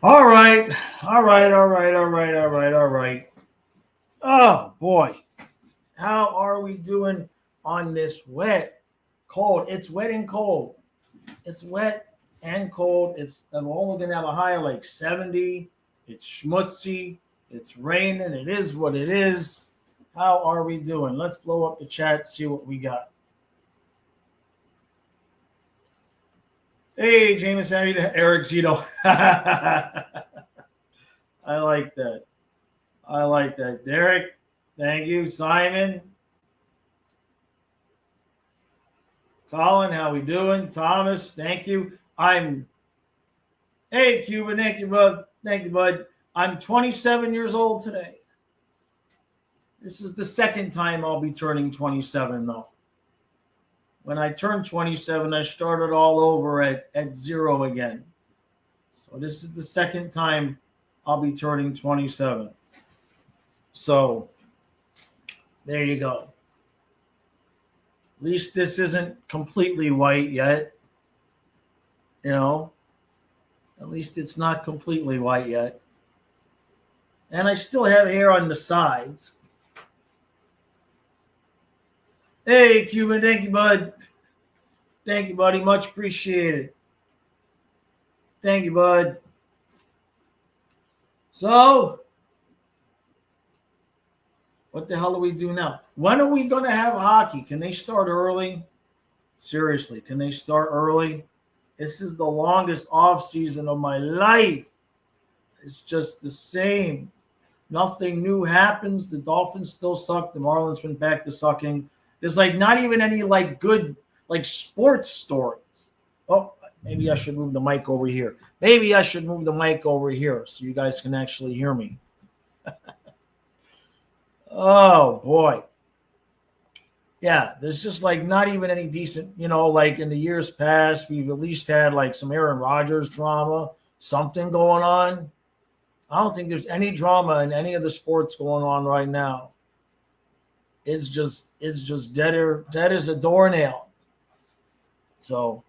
All right. All right. All right. All right. All right. All right. Oh, boy. How are we doing on this wet, cold? It's wet and cold. It's wet and cold. I'm only going to have a high of like 70. It's schmutzy. It's raining. It is what it is. How are we doing? Let's blow up the chat, see what we got. Hey, James, Eric Zito. I like that. I like that. Derek, thank you. Simon, Colin, how we doing? Thomas, thank you. Hey, Cuban, thank you, bud. Thank you, bud. I'm 27 years old today. This is the second time I'll be turning 27, though. When I turned 27, I started all over at zero again. So this is the second time I'll be turning 27. So there you go. At least this isn't completely white yet. You know, at least it's not completely white yet. And I still have hair on the sides. Hey, Cuban, thank you, bud. Thank you, buddy. Much appreciated. Thank you, bud. So, what the hell do we do now? When are we going to have hockey? Can they start early? Seriously, can they start early? This is the longest off season of my life. It's just the same. Nothing new happens. The Dolphins still suck. The Marlins went back to sucking. There's like not even any like good like sports stories. Oh, maybe I should move the mic over here. Maybe I should move the mic over here so you guys can actually hear me. Oh boy. Yeah, there's just like not even any decent, like in the years past, we've at least had like some Aaron Rodgers drama, something going on. I don't think there's any drama in any of the sports going on right now. It's just dead as a doornail. So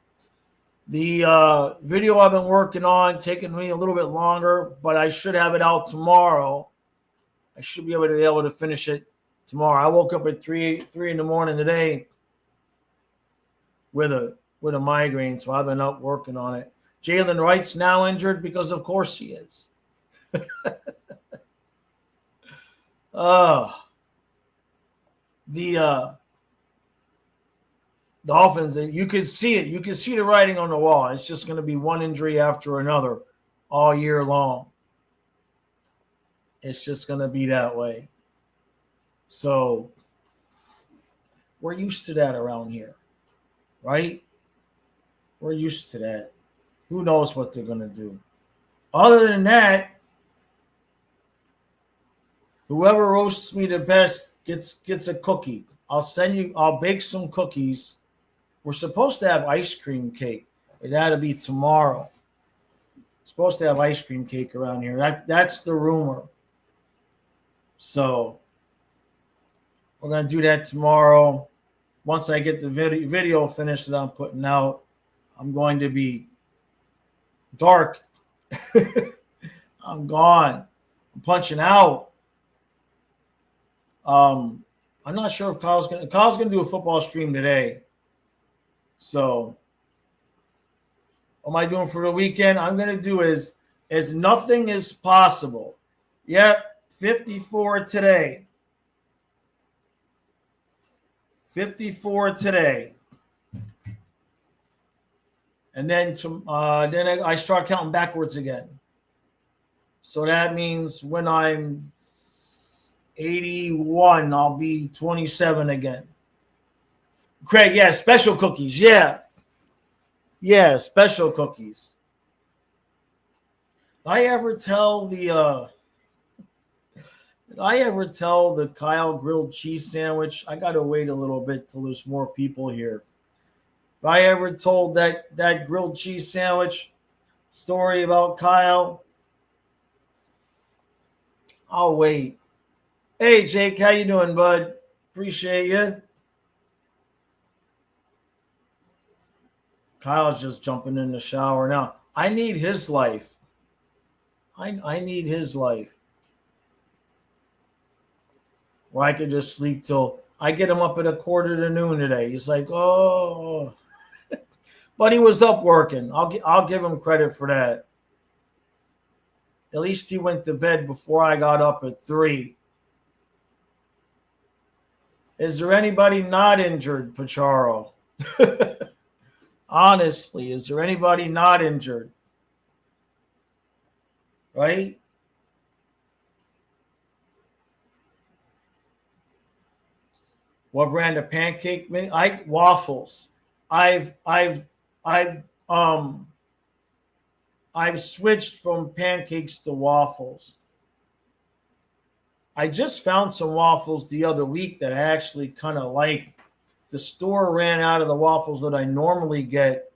the video I've been working on taking me a little bit longer, but I should have it out tomorrow. I should be able to finish it tomorrow. I woke up at three in the morning today with a migraine, so I've been up working on it. Jalen Wright's now injured because of course he is. The Dolphins, you could see it. You can see the writing on the wall. It's just going to be one injury after another all year long. It's just going to be that way. So we're used to that around here, right? We're used to that. Who knows what they're going to do? Other than that, whoever roasts me the best gets a cookie. I'll bake some cookies. We're supposed to have ice cream cake. That'll be tomorrow. Supposed to have ice cream cake around here. That's the rumor. So we're going to do that tomorrow. Once I get the video finished that I'm putting out, I'm going to be dark. I'm gone. I'm punching out. I'm not sure if Kyle's gonna do a football stream today. So what am I doing for the weekend? I'm gonna do as nothing as possible. Yep, 54 today. 54 today. And then I start counting backwards again. So that means when I'm 81, I'll be 27 again. Craig, yeah, special cookies. Yeah, special cookies. Did I ever tell the Kyle grilled cheese sandwich? I got to wait a little bit till there's more people here. If I ever told that grilled cheese sandwich story about Kyle, I'll wait. Hey, Jake, how you doing, bud? Appreciate you. Kyle's just jumping in the shower now. I need his life. I need his life where I could just sleep till I get him up at 1:45 today. He's like, oh, but he was up working. I'll give him credit for that. At least he went to bed before I got up at 3. Is there anybody not injured, Pacharo? Honestly, is there anybody not injured? Right? What brand of pancake? Waffles. I've switched from pancakes to waffles. I just found some waffles the other week that I actually kind of like. The store ran out of the waffles that I normally get.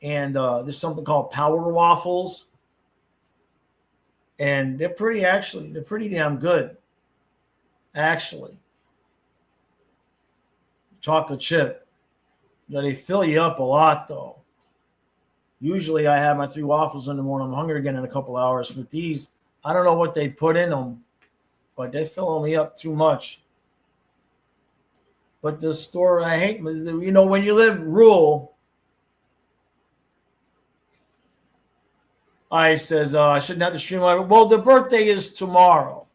And there's something called Power Waffles. And they're pretty damn good. Actually. Chocolate chip. They fill you up a lot, though. Usually I have my 3 waffles in the morning. I'm hungry again in a couple hours. With these, I don't know what they put in them, but they fill me up too much. But the store, I hate, when you live rural, I says, I shouldn't have to stream my, well, the birthday is tomorrow.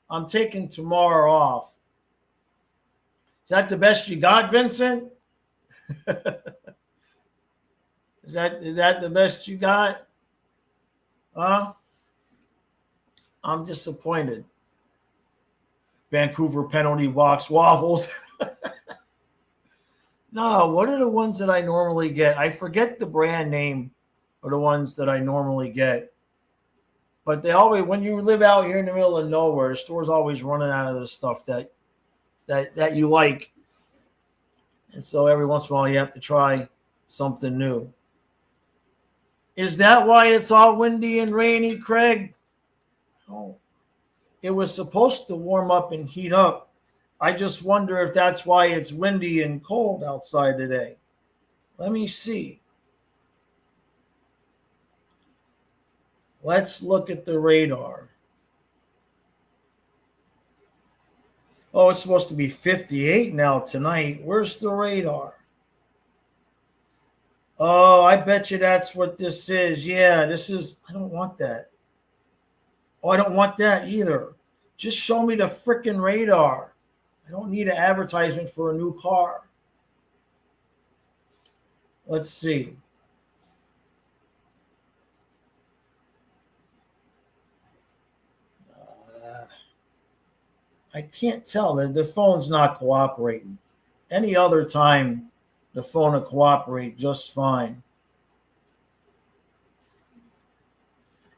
I'm taking tomorrow off. Is that the best you got, Vincent? Is that the best you got? Huh? I'm disappointed. Vancouver penalty box waffles. No, what are the ones that I normally get? I forget the brand name of the ones that I normally get. But they always, when you live out here in the middle of nowhere, the store's always running out of the stuff that you like. And so every once in a while you have to try something new. Is that why it's all windy and rainy, Craig? Oh, it was supposed to warm up and heat up. I just wonder if that's why it's windy and cold outside today. Let me see. Let's look at the radar. Oh, it's supposed to be 58 now tonight. Where's the radar? Oh, I bet you that's what this is. Yeah, this is, I don't want that. Oh, I don't want that either. Just show me the freaking radar. I don't need an advertisement for a new car. Let's see. I can't tell. The phone's not cooperating. Any other time, the phone will cooperate just fine.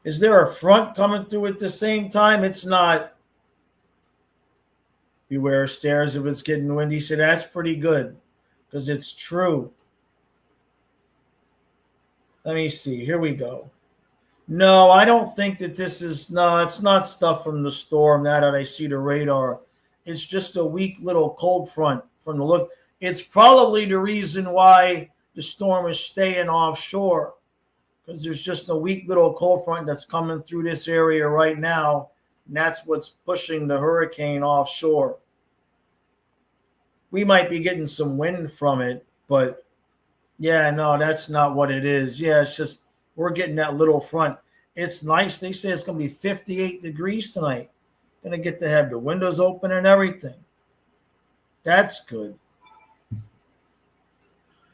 Is there a front coming through at the same time? It's not. Beware stairs if it's getting windy. So that's pretty good because it's true. Let me see. Here we go. No, I don't think that this is, no, it's not stuff from the storm now that I see the radar. It's just a weak little cold front from the look. It's probably the reason why the storm is staying offshore because there's just a weak little cold front that's coming through this area right now. And that's what's pushing the hurricane offshore. We might be getting some wind from it, but yeah, no, that's not what it is. Yeah, it's just we're getting that little front. It's nice. They say it's going to be 58 degrees tonight. Going to get to have the windows open and everything. That's good.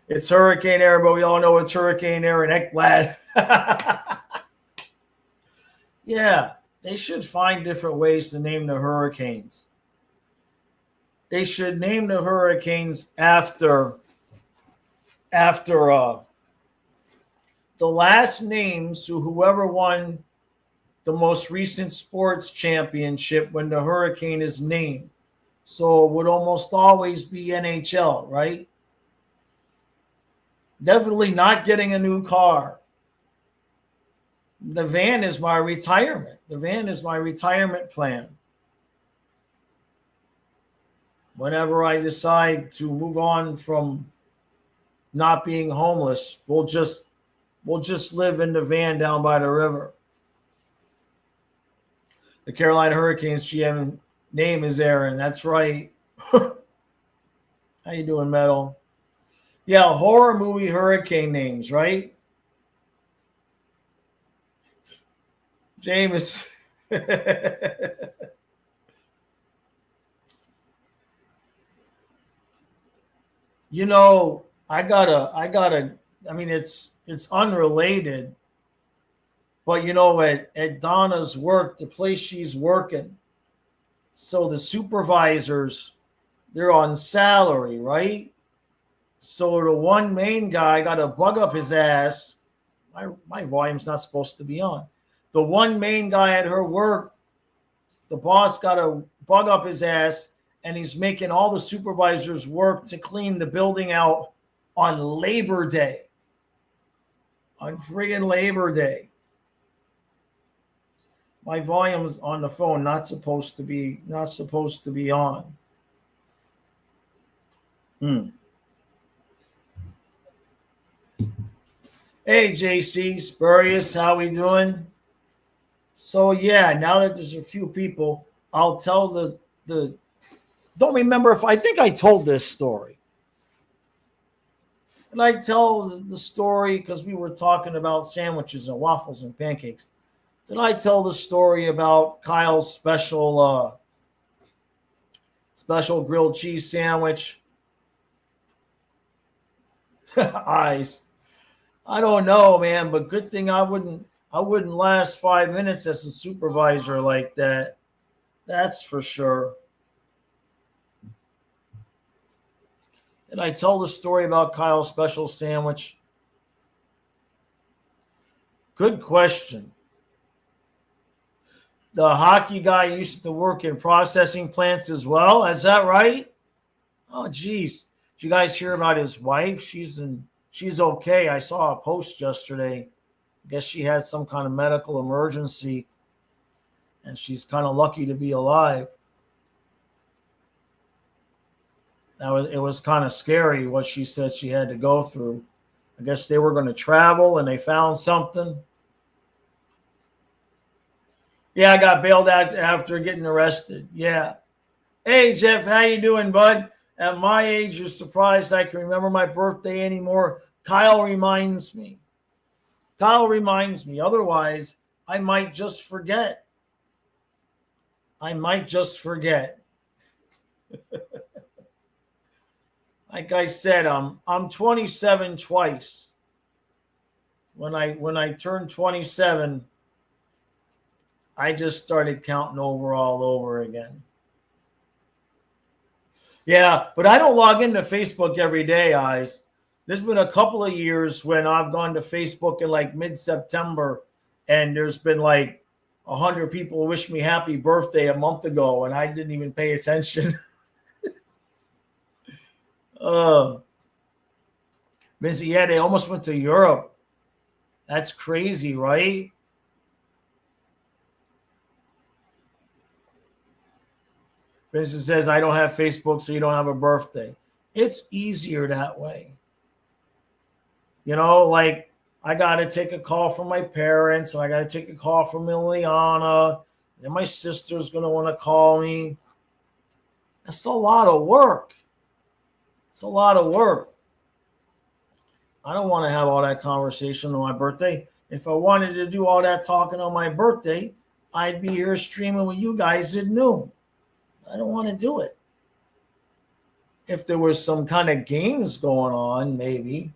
It's hurricane air, but we all know it's hurricane air in Ekblad. Yeah, they should find different ways to name the hurricanes. They should name the hurricanes after the last names to whoever won the most recent sports championship when the hurricane is named. So it would almost always be NHL, right? Definitely not getting a new car. The van is my retirement. The van is my retirement plan. Whenever I decide to move on from not being homeless, we'll just live in the van down by the river. The Carolina Hurricanes GM name is Aaron. That's right. How you doing, Metal? Yeah, horror movie hurricane names, right? James. You know, I mean, it's unrelated, but you know, at Donna's work, the place she's working, so the supervisors, they're on salary, right? So the one main guy got a bug up his ass. My volume's not supposed to be on. The one main guy at her work, the boss got a bug up his ass, and he's making all the supervisors work to clean the building out on Labor Day. On friggin' Labor Day. My volume's on the phone, not supposed to be on. Hey, JC, Spurious, how we doing? So yeah, now that there's a few people, I'll tell the don't remember if I think I told this story. And I tell the story because we were talking about sandwiches and waffles and pancakes. Did I tell the story about Kyle's special grilled cheese sandwich? Eyes. I don't know, man, but good thing I wouldn't last 5 minutes as a supervisor like that. That's for sure. Did I tell the story about Kyle's special sandwich? Good question. The hockey guy used to work in processing plants as well. Is that right? Oh, geez. Did you guys hear about his wife? She's okay. I saw a post yesterday. I guess she had some kind of medical emergency, and she's kind of lucky to be alive. It was kind of scary what she said she had to go through. I guess they were going to travel, and they found something. Yeah, I got bailed out after getting arrested. Yeah. Hey, Jeff, how you doing, bud? At my age, you're surprised I can remember my birthday anymore. Kyle reminds me. Otherwise, I might just forget. Like I said, I'm 27 twice. When I turned 27, I just started counting all over again. Yeah, but I don't log into Facebook every day, guys. There's been a couple of years when I've gone to Facebook in like mid-September, and there's been like 100 people wish me happy birthday a month ago, and I didn't even pay attention. Vince, yeah, they almost went to Europe. That's crazy, right? Vincent says, I don't have Facebook, so you don't have a birthday. It's easier that way. You know, like I got to take a call from my parents, and I got to take a call from Liliana, and my sister's going to want to call me. That's a lot of work. I don't want to have all that conversation on my birthday. If I wanted to do all that talking on my birthday, I'd be here streaming with you guys at noon. I don't want to do it. If there was some kind of games going on, maybe.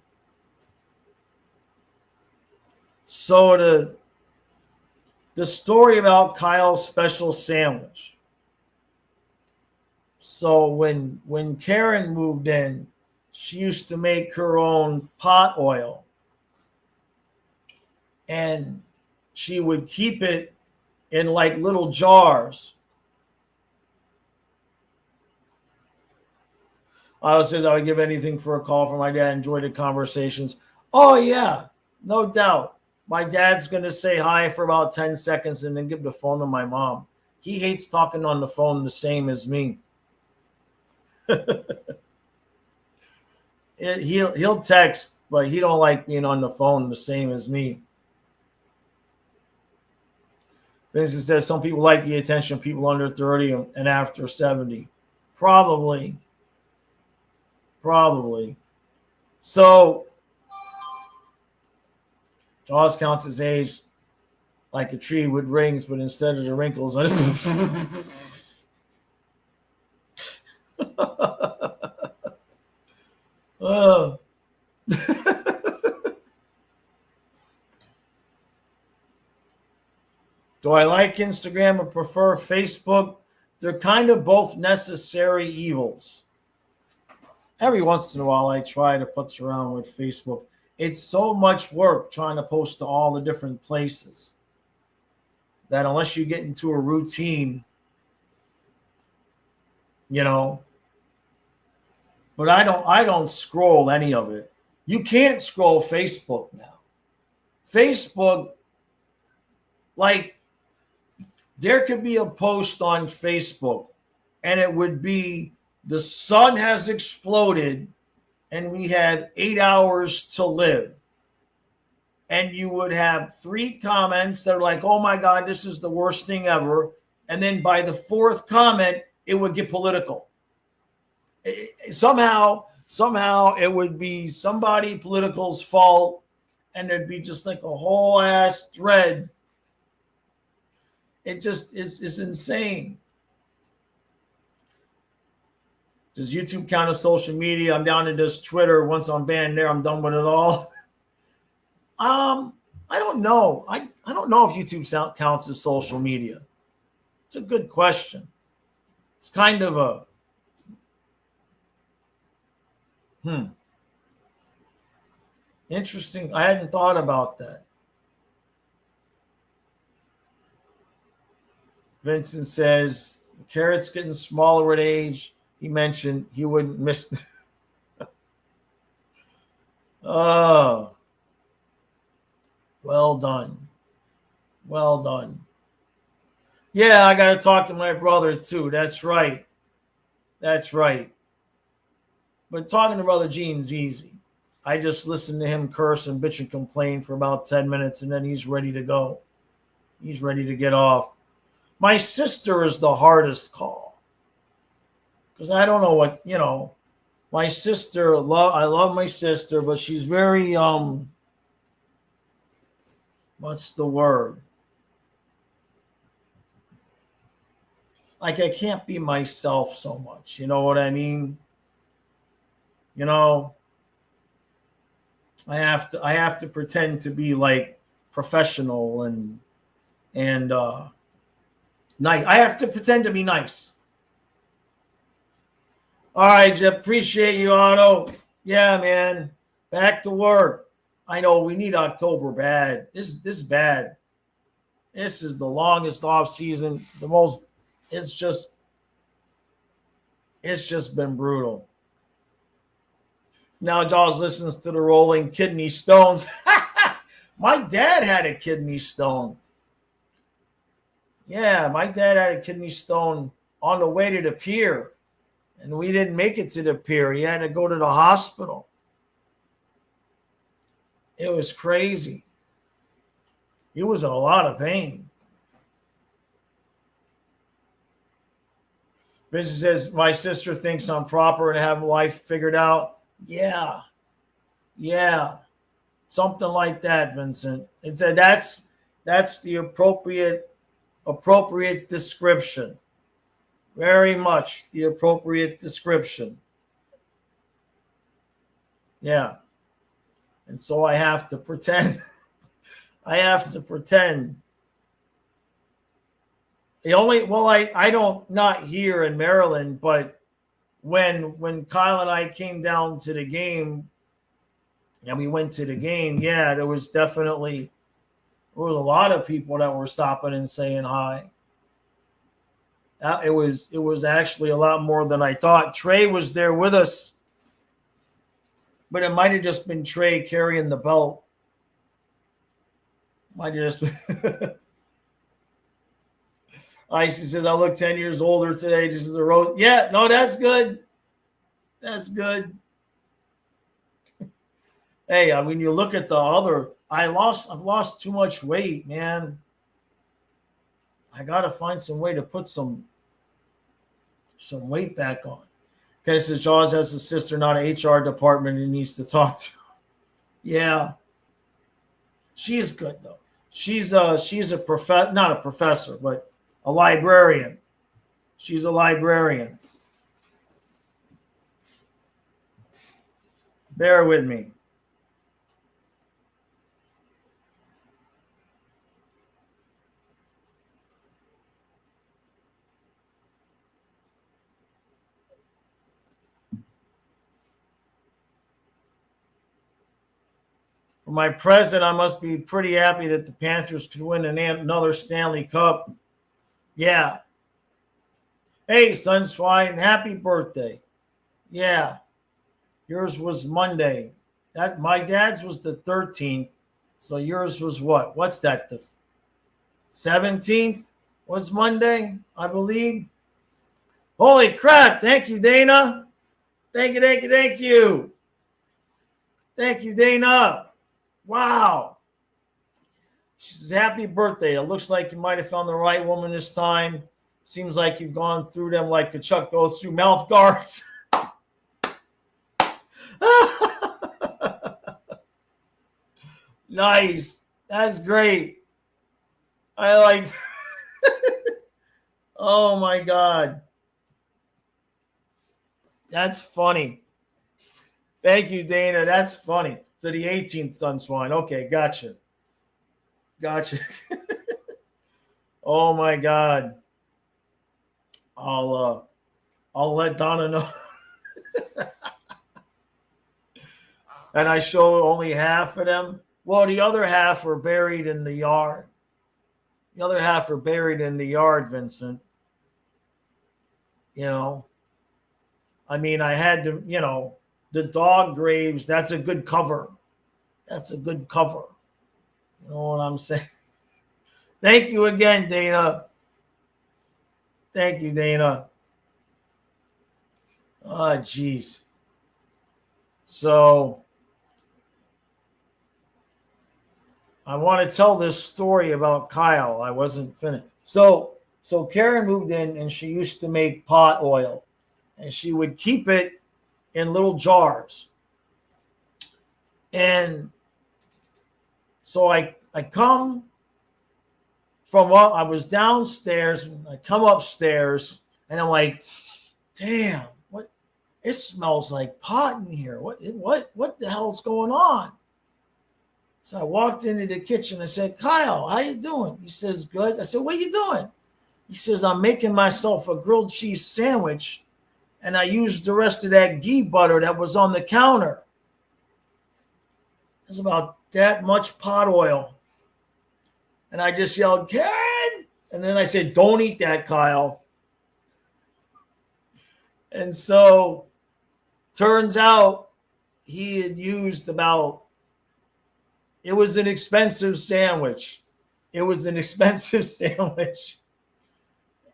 So the story about Kyle's special sandwich. So when Karen moved in, she used to make her own pot oil. And she would keep it in like little jars. I would give anything for a call from my dad. Enjoy the conversations. Oh, yeah, no doubt. My dad's going to say hi for about 10 seconds and then give the phone to my mom. He hates talking on the phone the same as me. He'll text, but he don't like being on the phone the same as me. Vincent says some people like the attention of people under 30 and after 70. Probably. So, Jaws counts his age like a tree with rings, but instead of the wrinkles on it. Oh. Do I like Instagram or prefer Facebook? They're kind of both necessary evils. Every once in a while, I try to putz around with Facebook. It's so much work trying to post to all the different places that unless you get into a routine, you know. But I don't scroll any of it. You can't scroll Facebook now. Facebook, like, there could be a post on Facebook and it would be the sun has exploded and we had 8 hours to live. And you would have 3 comments that are like, oh my God, this is the worst thing ever. And then by the 4th comment, it would get political. Somehow it would be somebody political's fault. And there'd be just like a whole ass thread. It just is insane. Does YouTube count as social media? I'm down to just Twitter. Once I'm banned there, I'm done with it all. I don't know. I don't know if YouTube counts as social media. It's a good question. It's kind of a interesting. I hadn't thought about that. Vincent says, Carrot's getting smaller with age. He mentioned he wouldn't miss. Oh, well done. Well done. Yeah, I got to talk to my brother too. That's right. That's right. But talking to Brother Gene's easy. I just listen to him curse and bitch and complain for about 10 minutes, and then he's ready to go. He's ready to get off. My sister is the hardest call. Because I don't know what, my sister, I love my sister, but she's very, what's the word? Like I can't be myself so much. You know what I mean? I have to pretend to be like professional and nice. I have to pretend to be nice. All right, Jeff. Appreciate you, Otto. Yeah, man. Back to work. I know we need October bad. This is bad. This is the longest off season. The most. It's just been brutal. Now Jaws listens to the Rolling Kidney Stones. My dad had a kidney stone. Yeah, my dad had a kidney stone on the way to the pier. And we didn't make it to the pier. He had to go to the hospital. It was crazy. He was in a lot of pain. Vincent says, my sister thinks I'm proper and have life figured out. Yeah. Something like that, Vincent. It said that's the appropriate description. Very much the appropriate description. Yeah. And so I have to pretend. I don't, not here in Maryland, but when Kyle and I came down to the game and we went to the game, yeah, there was a lot of people that were stopping and saying hi. It was actually a lot more than I thought. Trey was there with us, but it might have just been Trey carrying the belt. Might have just been. Icy says, I look 10 years older today. Just as a road. Yeah, no, that's good. That's good. Hey, when you look at the other, I've lost too much weight, man. I got to find some way to put some weight back on. Kenny says Jaws has a sister, not an HR department, he needs to talk to. Yeah. She's good though. She's a not a professor, but a librarian. She's a librarian. Bear with me. For my president, I must be pretty happy that the Panthers could win another Stanley Cup. Yeah. Hey, Sunswine, happy birthday. Yeah. Yours was Monday. That my dad's was the 13th. So yours was what? What's that? The 17th was Monday, I believe. Holy crap. Thank you, Dana. Thank you. Thank you, Dana. Wow. She says, happy birthday. It looks like you might have found the right woman this time. Seems like you've gone through them like a Chuck goes through mouth guards. Nice. That's great. I like Oh my God. That's funny. Thank you, Dana. That's funny. So the 18th Sunswine. Okay, gotcha. Oh my God. I'll let Donna know. And I show only half of them. Well, the other half are buried in the yard. Vincent. You know, I mean, I had to, the dog graves, that's a good cover. You know what I'm saying? Thank you again, Dana. Thank you, Dana. Oh, geez. So I want to tell this story about Kyle. I wasn't finished. So Karen moved in and she used to make pot oil and she would keep it in little jars. And so I come from up, I was downstairs and I come upstairs and I'm like, damn, what? It smells like pot in here. What the hell's going on? So I walked into the kitchen. I said, Kyle, how you doing? He says, good. I said, what are you doing? He says, I'm making myself a grilled cheese sandwich, and I used the rest of that ghee butter that was on the counter. There's about that much pot oil. And I just yelled, Karen! And then I said, don't eat that, Kyle. And so turns out he had used it was an expensive sandwich.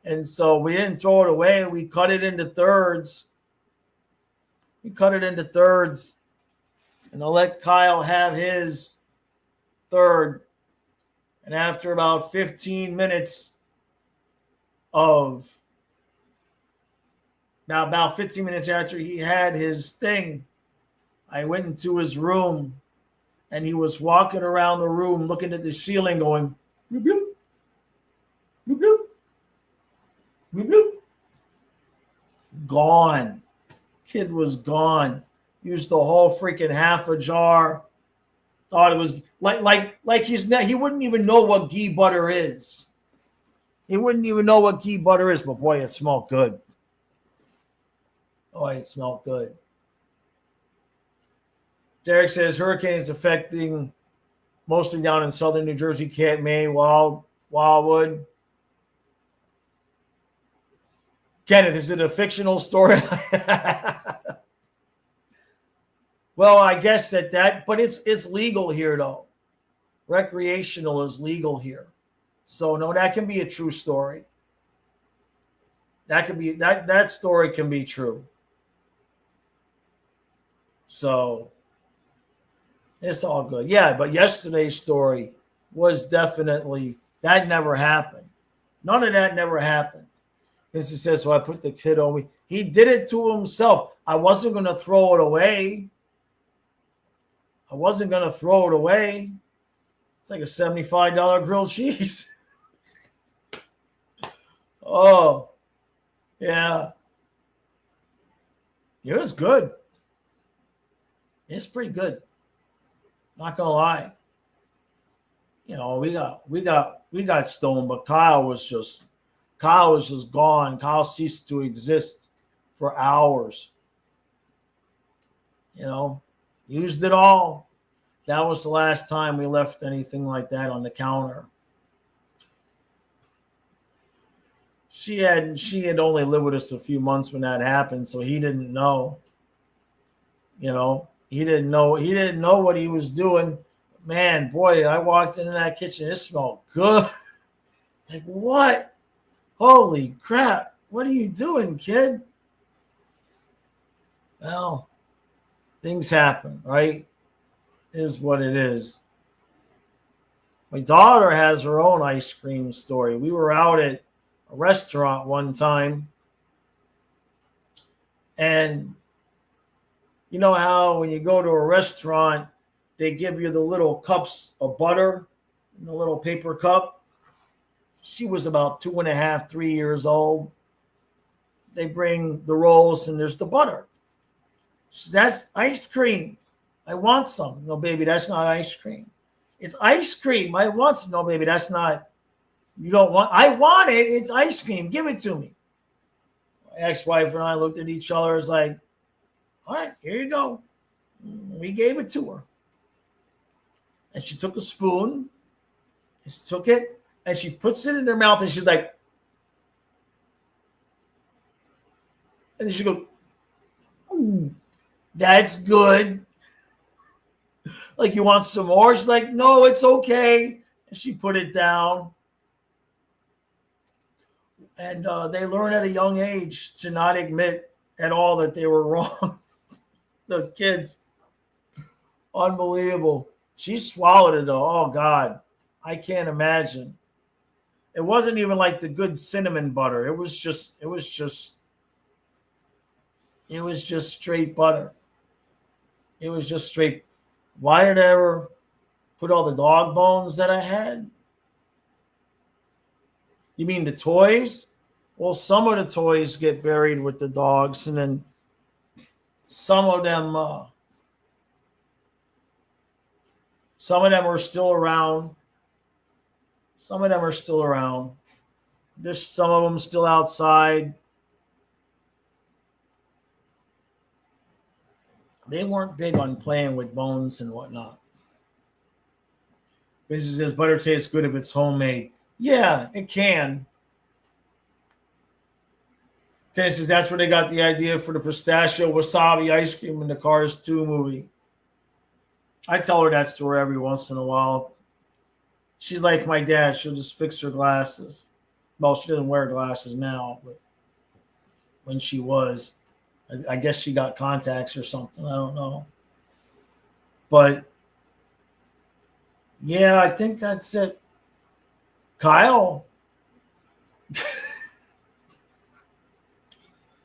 And so we didn't throw it away. We cut it into thirds. And I'll let Kyle have his third. And after about 15 minutes about 15 minutes after he had his thing, I went into his room and he was walking around the room looking at the ceiling going, bloop, bloop, bloop, bloop, bloop, bloop. Gone. Kid was gone. Used the whole freaking half a jar. Thought it was like he wouldn't even know what ghee butter is. But boy, it smelled good. Derek says hurricanes affecting mostly down in southern New Jersey, Cape May, Wildwood. Kenneth, is it a fictional story? Well, I guess but it's legal here though. Recreational is legal here. So no, that can be a true story. That story can be true. So it's all good. Yeah, but yesterday's story was definitely, that never happened. None of that never happened. Vincent says, so I put the kid on me. He did it to himself. I wasn't going to throw it away. I wasn't going to throw it away. It's like a $75 grilled cheese. Oh, yeah. It was good. It's pretty good. Not gonna lie. You know, we got stoned, but Kyle was just gone. Kyle ceased to exist for hours. You know, used it all. That was the last time we left anything like that on the counter. She had only lived with us a few months when that happened, so he didn't know. You know, he didn't know what he was doing. Man, boy, I walked into that kitchen, it smelled good. Like, what? Holy crap. What are you doing, kid? Well, things happen, right? It is what it is. My daughter has her own ice cream story. We were out at a restaurant one time, and you know how when you go to a restaurant, they give you the little cups of butter in the little paper cup. She was about 2.5, 3 years old. They bring the rolls and there's the butter. She says, that's ice cream. I want some. No, baby, that's not ice cream. It's ice cream. I want some. No, baby, that's not. You don't want. I want it. It's ice cream. Give it to me. My ex-wife and I looked at each other. It's like, all right, here you go. We gave it to her. And she took a spoon. And she took it. And she puts it in her mouth. And she's like, and then she goes, that's good. Like, you want some more? She's like, no, it's okay. And she put it down. And they learn at a young age to not admit at all that they were wrong. Those kids. Unbelievable. She swallowed it, though. Oh, God. I can't imagine. It wasn't even like the good cinnamon butter. It was just straight butter. It was just straight. Why did I ever put all the dog bones that I had? You mean the toys? Well, some of the toys get buried with the dogs, and then some of them are still around. Some of them are still around. There's some of them still outside. They weren't big on playing with bones and whatnot. Business says butter tastes good if it's homemade. Yeah, it can. Okay, says that's where they got the idea for the pistachio wasabi ice cream in the Cars 2 movie. I tell her that story every once in a while. She's like my dad. She'll just fix her glasses. Well, she doesn't wear glasses now, but when she was, I guess she got contacts or something. I don't know. But, yeah, I think that's it. Kyle.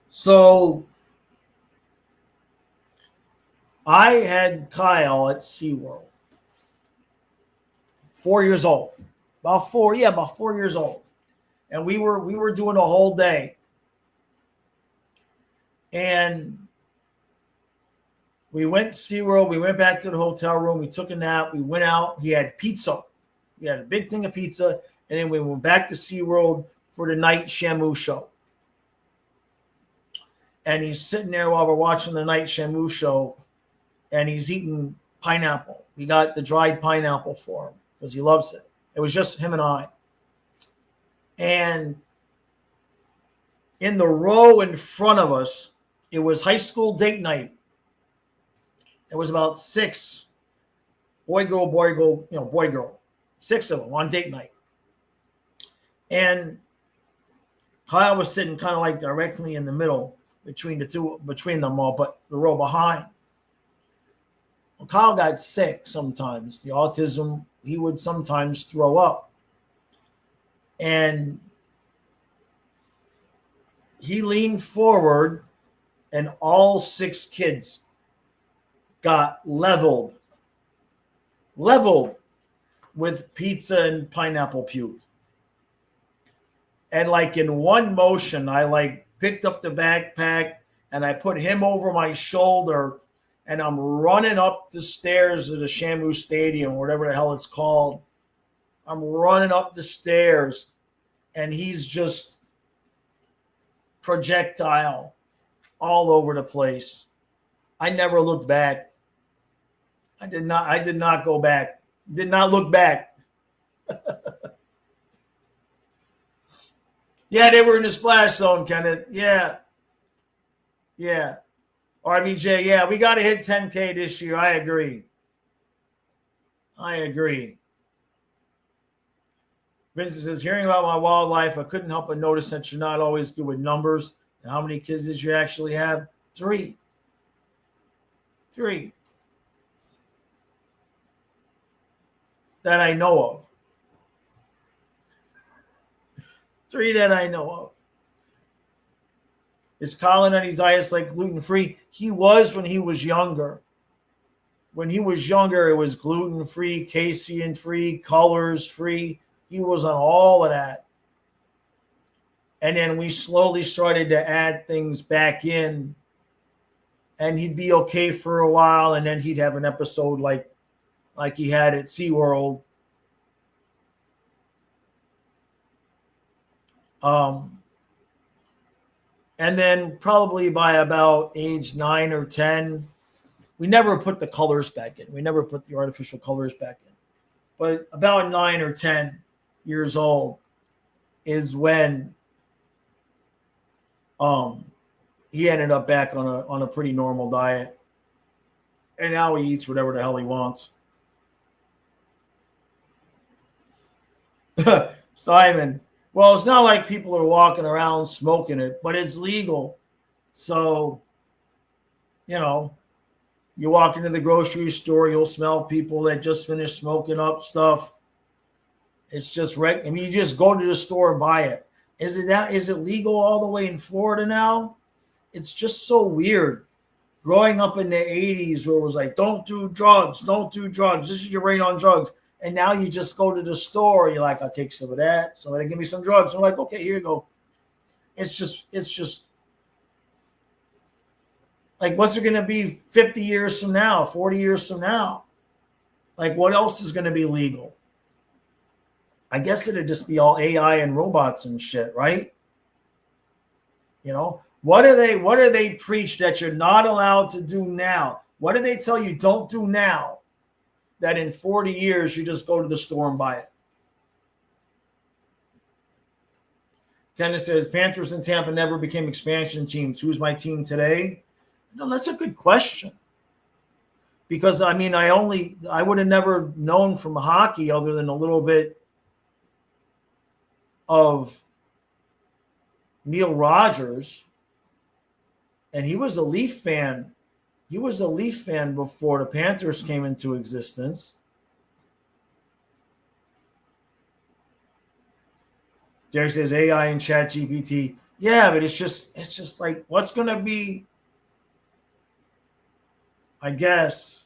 So, I had Kyle at SeaWorld. 4 years old. About 4 years old. And we were doing a whole day. And we went to SeaWorld. We went back to the hotel room. We took a nap. We went out. He had pizza. We had a big thing of pizza. And then we went back to SeaWorld for the night Shamu show. And he's sitting there while we're watching the night Shamu show. And he's eating pineapple. We got the dried pineapple for him because he loves it. It was just him and I. And in the row in front of us, it was high school date night. There was about 6 boy, girl, 6 of them on date night. And Kyle was sitting kind of like directly in the middle between them all, but the row behind. Well, Kyle got sick sometimes. The autism, he would sometimes throw up. And he leaned forward, and all 6 kids got leveled with pizza and pineapple puke. And like in one motion, I like picked up the backpack and I put him over my shoulder, and I'm running up the stairs of the Shamu Stadium, whatever the hell it's called. I'm running up the stairs, and he's just projectile all over the place. I never looked back. I did not go back. Did not look back. Yeah, they were in the splash zone, Kenneth. Yeah. RBJ, yeah, we got to hit 10K this year. I agree. Vincent says, hearing about my wildlife, I couldn't help but notice that you're not always good with numbers. And how many kids did you actually have? 3. That I know of. 3 that I know of. Is Colin on his diets like gluten-free? He was when he was younger. When he was younger, it was gluten-free, casein-free, colors-free. He was on all of that. And then we slowly started to add things back in. And he'd be okay for a while, and then he'd have an episode like he had at SeaWorld. And then probably by about age 9 or 10, we never put the colors back in. We never put the artificial colors back in. But about 9 or 10 years old is when he ended up back on a pretty normal diet. And now he eats whatever the hell he wants. Simon, well, it's not like people are walking around smoking it, but it's legal. So, you walk into the grocery store, you'll smell people that just finished smoking up stuff. It's just you just go to the store and buy it. Is it legal all the way in Florida now? It's just so weird. Growing up in the 80s where it was like, don't do drugs. This is your rate on drugs. And now you just go to the store. You're like, I'll take some of that. Somebody give me some drugs. I'm like, okay, here you go. It's just like, what's it going to be 50 years from now, 40 years from now? Like, what else is going to be legal? I guess it'd just be all AI and robots and shit, right? What do they preach that you're not allowed to do now? What do they tell you don't do now that in 40 years you just go to the store and buy it? Kenneth says, Panthers in Tampa never became expansion teams. Who's my team today? No, that's a good question. Because, I would have never known from hockey other than a little bit of Neil Rogers. And he was a Leaf fan. He was a Leaf fan before the Panthers came into existence. Jerry says AI and ChatGPT. Yeah, but it's just like, what's going to be, I guess.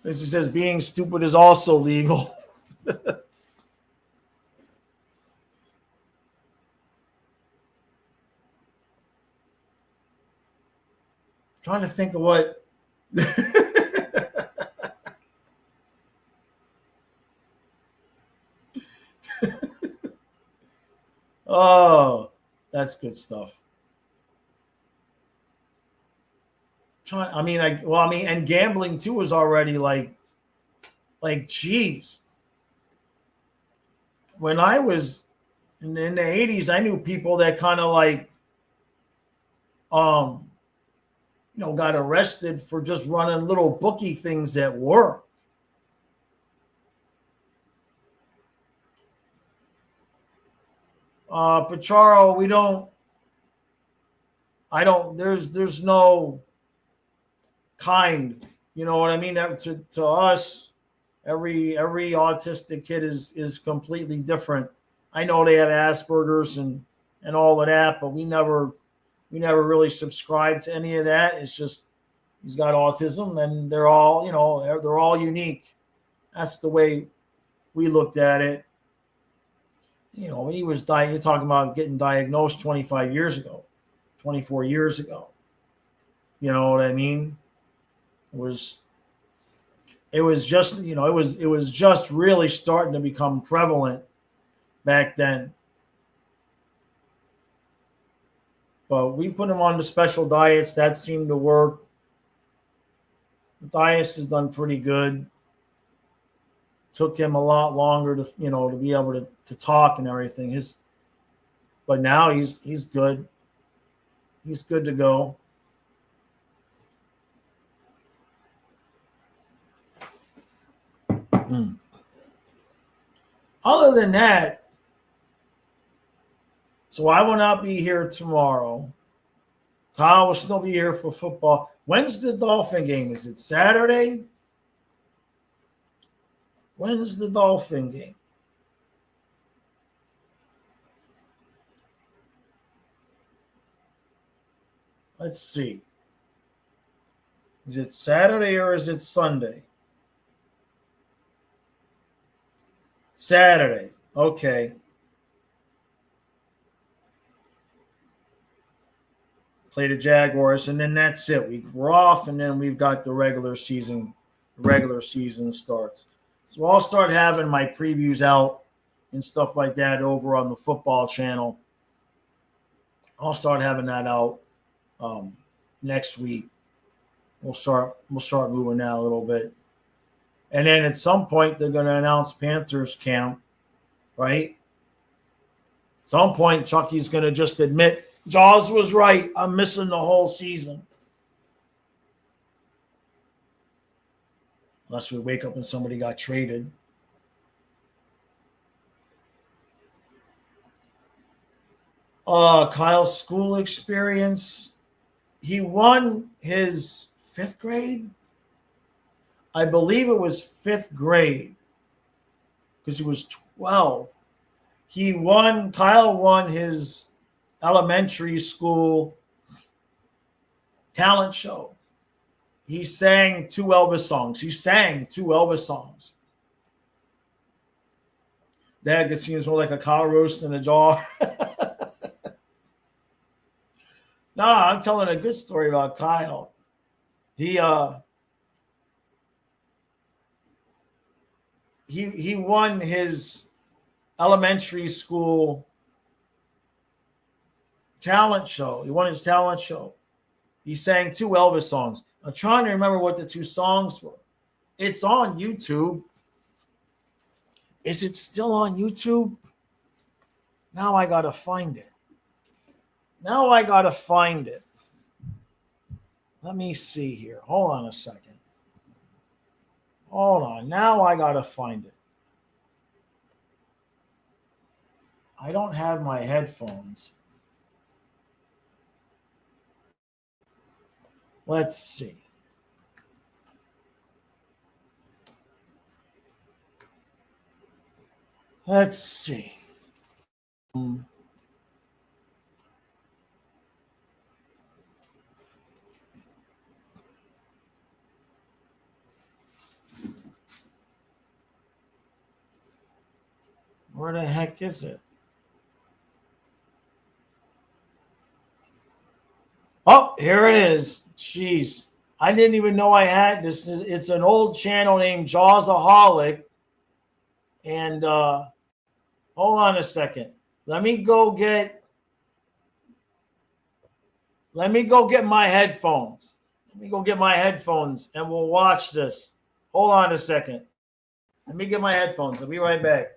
This says being stupid is also legal. Trying to think of what. Oh, that's good stuff. And gambling too was already like, geez. When I was in the 80s, I knew people that kind of like, got arrested for just running little bookie things at work. Pacharo, there's no kind, you know what I mean? To us, every autistic kid is completely different. I know they have Asperger's and all of that, but we never really subscribed to any of that. It's just he's got autism, and they're all they're all unique. That's the way we looked at it. He was you're talking about getting diagnosed 25 years ago, 24 years ago. You know what I mean? It was just it was just really starting to become prevalent back then. But we put him on the special diets. That seemed to work. Matthias has done pretty good. Took him a lot longer to to be able to talk and everything. But now he's good. He's good to go. Other than that, so I will not be here tomorrow. Kyle will still be here for football. When's the Dolphin game? Is it Saturday? When's the Dolphin game? Let's see. Is it Saturday or is it Sunday? Saturday. Okay. Play the Jaguars, and then that's it. We're off, and then we've got the regular season. Regular season starts. So I'll start having my previews out and stuff like that over on the football channel. I'll start having that out next week. We'll start moving that a little bit. And then at some point they're going to announce Panthers camp, right? At some point Chucky's going to just admit Jaws was right. I'm missing the whole season. Unless we wake up and somebody got traded. Kyle's school experience. He won his 5th grade. I believe it was 5th grade because he was 12. Kyle won his elementary school talent show. He sang 2 Elvis songs. That just seems more like a cow roast in a jar. No, I'm telling a good story about Kyle. He won his elementary school talent show. He won his talent show. He sang 2 Elvis songs. I'm trying to remember what the 2 songs were. It's on YouTube. Is it still on YouTube? Now I got to find it. Let me see here. Hold on a second. Hold on. Now I got to find it. I don't have my headphones. Let's see. Where the heck is it? Oh, here it is. Jeez. I didn't even know I had this. It's an old channel named Jawsaholic. And hold on a second. Let me go get my headphones. And we'll watch this. Hold on a second. Let me get my headphones. I'll be right back.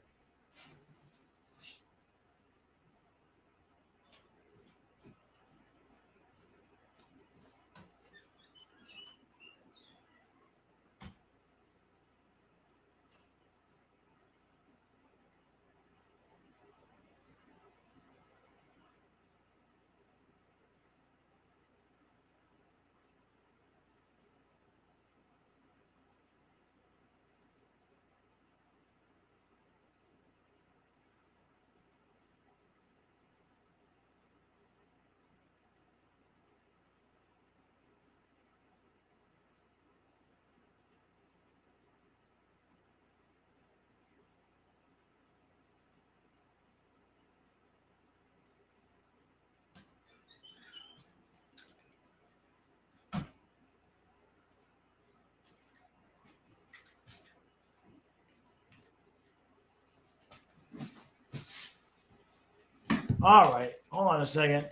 All right. Hold on a second.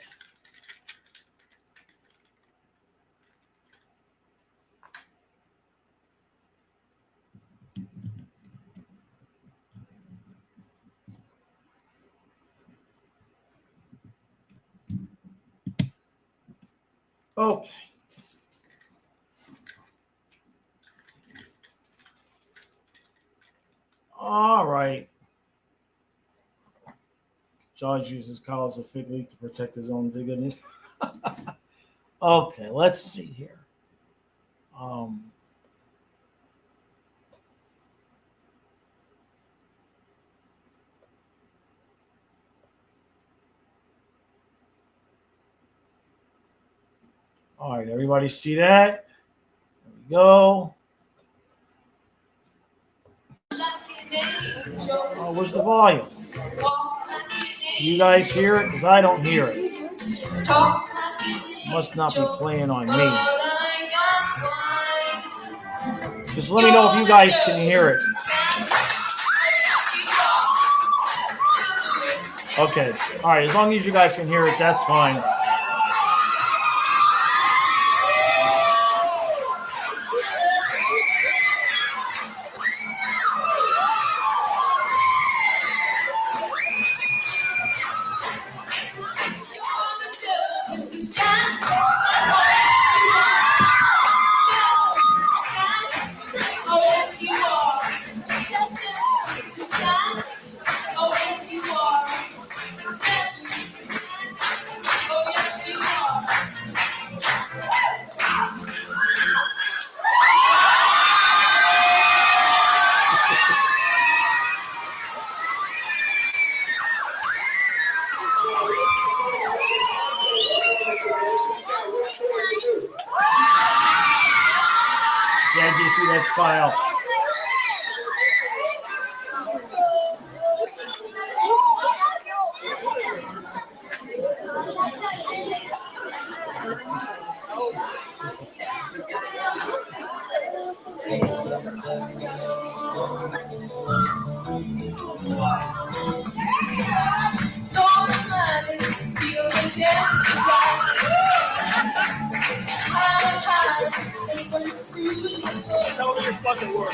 Okay. All right. Judge uses collars of fig leaf to protect his own dignity. Okay, let's see here. All right, everybody see that? There we go. Oh, where's the volume? Do you guys hear it? Because I don't hear it. Must not be playing on me. Just let me know if you guys can hear it. Okay. All right. As long as you guys can hear it, that's fine. Yeah, JC, that's Kyle. Tell me this doesn't work.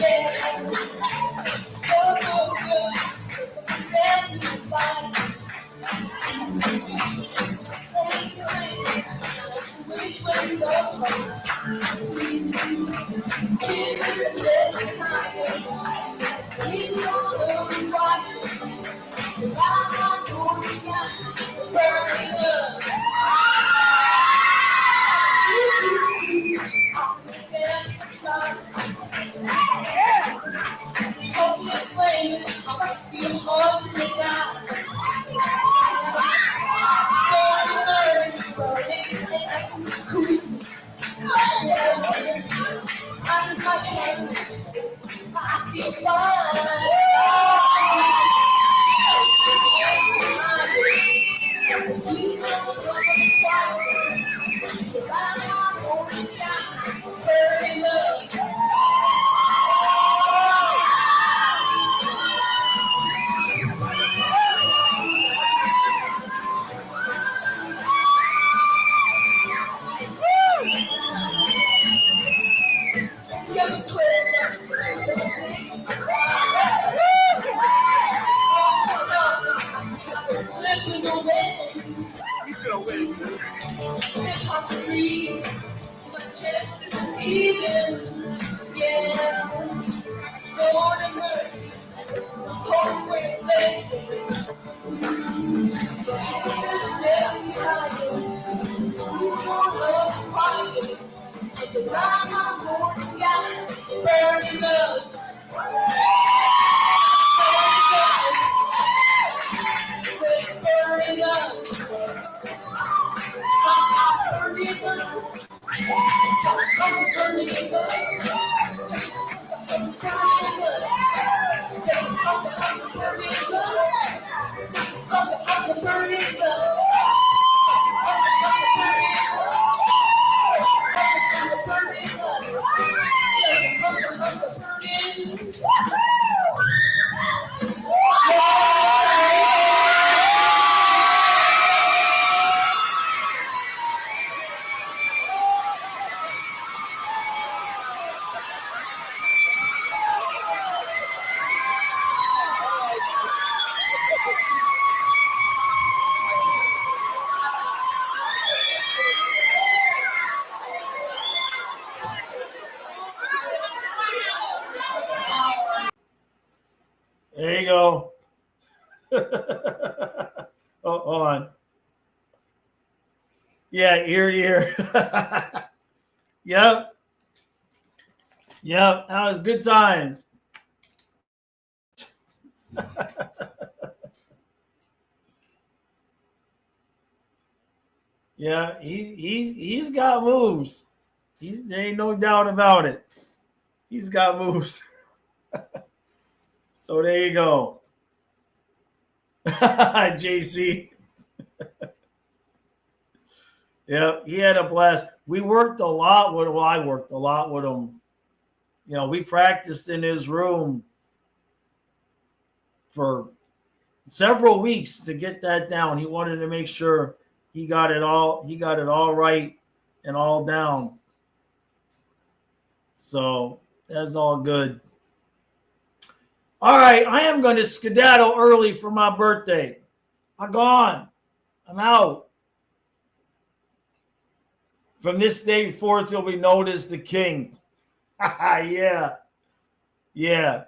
He's gonna win. It's hard to breathe. My chest is heaving. Yeah. Lord have mercy. Hold where it lay. Jesus is getting higher. He's on the fire. And to ride my morning sky. Burning up. Burning up. There you go. Oh, hold on. Yeah, ear to ear. Yep. Yep. That was good times. Yeah, he's got moves. There ain't no doubt about it. He's got moves. So there you go. JC. Yeah, he had a blast. We worked a lot with, well, I worked a lot with him. You know, we practiced in his room for several weeks to get that down. He wanted to make sure he got it all right and all down. So that's all good. All right, I am going to skedaddle early for my birthday. I'm gone. I'm out. From this day forth, you'll be known as the king. Yeah. Yeah,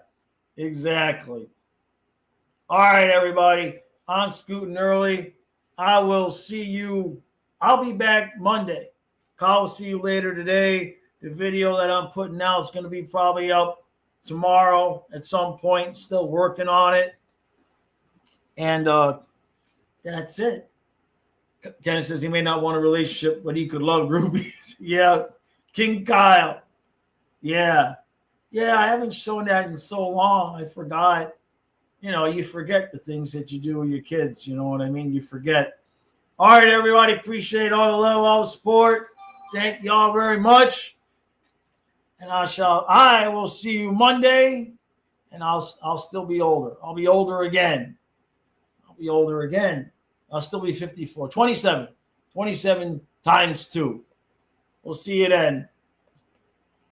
exactly. All right, everybody. I'm scooting early. I will see you. I'll be back Monday. Kyle will see you later today. The video that I'm putting out is going to be probably up tomorrow at some point. Still working on it. And that's it. Kenneth says he may not want a relationship, but he could love groupies. Yeah. King Kyle. Yeah. Yeah, I haven't shown that in so long. I forgot. You know, you forget the things that you do with your kids. You know what I mean? You forget. All right, everybody. Appreciate all the love, all the support. Thank y'all very much. And I will see you Monday. And I'll still be older. I'll be older again. I'll still be 54. 27 times 2. We'll see you then.